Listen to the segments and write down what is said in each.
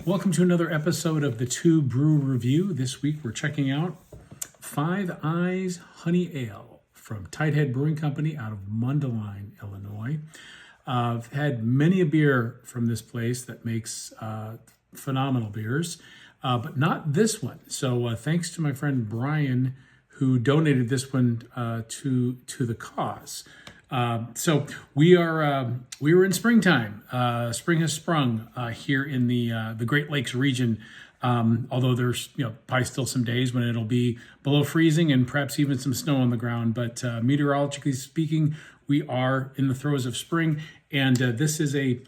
Welcome to another episode of the TUE Brew Review. This week we're checking out Five Eyes Honey Ale from Tighthead Brewing Company out of Mundelein, Illinois. I've had many a beer from this place that makes phenomenal beers, but not this one. So thanks to my friend Brian, who donated this one to the cause. So we were in springtime. Spring has sprung here in the Great Lakes region. Although there's probably still some days when it'll be below freezing and perhaps even some snow on the ground. But meteorologically speaking, we are in the throes of spring, and this is a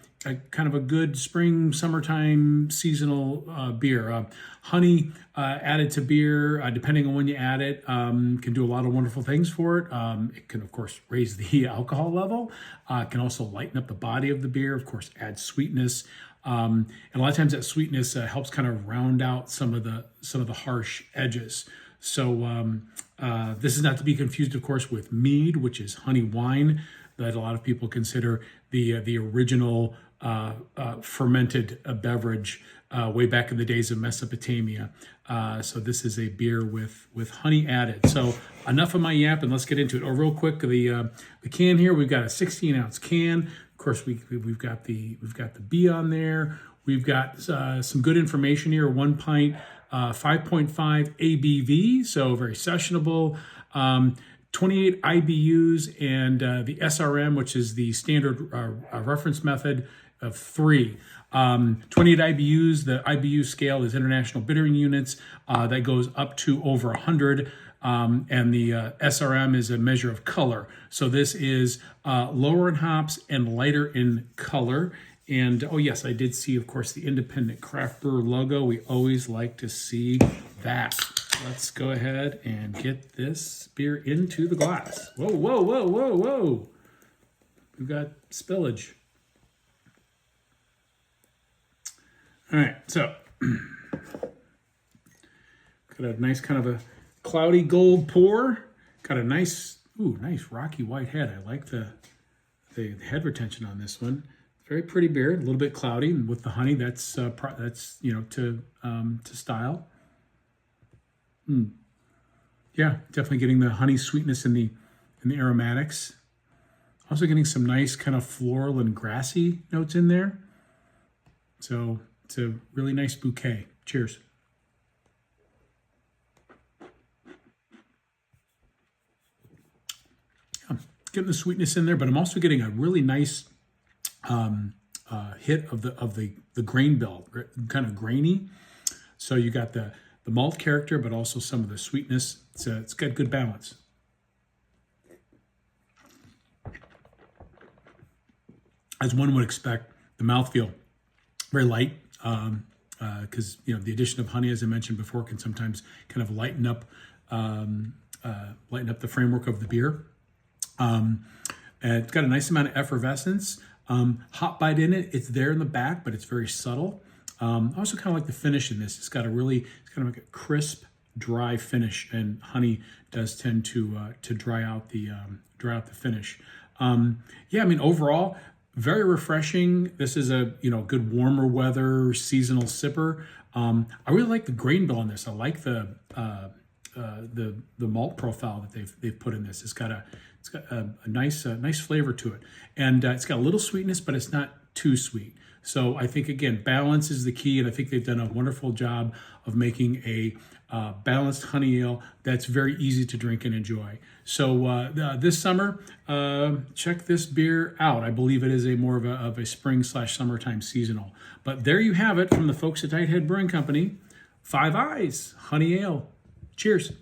kind of a good spring, summertime seasonal beer. Honey added to beer, depending on when you add it, can do a lot of wonderful things for it. It can, of course, raise the alcohol level. It can also lighten up the body of the beer, of course, add sweetness. And a lot of times that sweetness helps kind of round out some of the harsh edges. So this is not to be confused, of course, with mead, which is honey wine that a lot of people consider the original fermented beverage way back in the days of Mesopotamia. So this is a beer with honey added. So enough of my yap, and let's get into it. Oh, real quick, the can here, we've got a 16-ounce can. Of course, we've got the B on there. We've got some good information here. 1 pint, 5.5 ABV, so very sessionable. 28 IBUs, and the SRM, which is the standard reference method, of 3. 28 IBUs. The IBU scale is International Bittering Units. That goes up to over 100. And the SRM is a measure of color. So this is lower in hops and lighter in color. And oh yes, I did see, of course, the independent craft brewer logo. We always like to see that. Let's go ahead and get this beer into the glass. Whoa, whoa, whoa, whoa, whoa. We've got spillage. All right, so got a nice kind of a cloudy gold pour. Got a nice rocky white head. I like the head retention on this one. Very pretty beer, a little bit cloudy, and with the honey, that's to style. Yeah, definitely getting the honey sweetness in the aromatics. Also getting some nice kind of floral and grassy notes in there. So it's a really nice bouquet. Cheers. I'm getting the sweetness in there, but I'm also getting a really nice hit of the grain bill, kind of grainy. So you got the malt character, but also some of the sweetness. It's got good balance. As one would expect, the mouthfeel very light, because the addition of honey, as I mentioned before, can sometimes kind of lighten up the framework of the beer. And it's got a nice amount of effervescence. Hop bite in it. It's there in the back, but it's very subtle. I also kind of like the finish in this. It's kind of like a crisp, dry finish, and honey does tend to dry out the finish. Overall, very refreshing. This is a good warmer weather seasonal sipper. I really like the grain bill on this. I like the malt profile that they've put in this. It's got a nice flavor to it, and it's got a little sweetness, but it's not too sweet. So I think, again, balance is the key, and I think they've done a wonderful job of making a balanced honey ale that's very easy to drink and enjoy. So this summer, check this beer out. I believe it is more of a spring/summertime seasonal. But there you have it from the folks at Tighthead Brewing Company. Five Eyes Honey Ale. Cheers.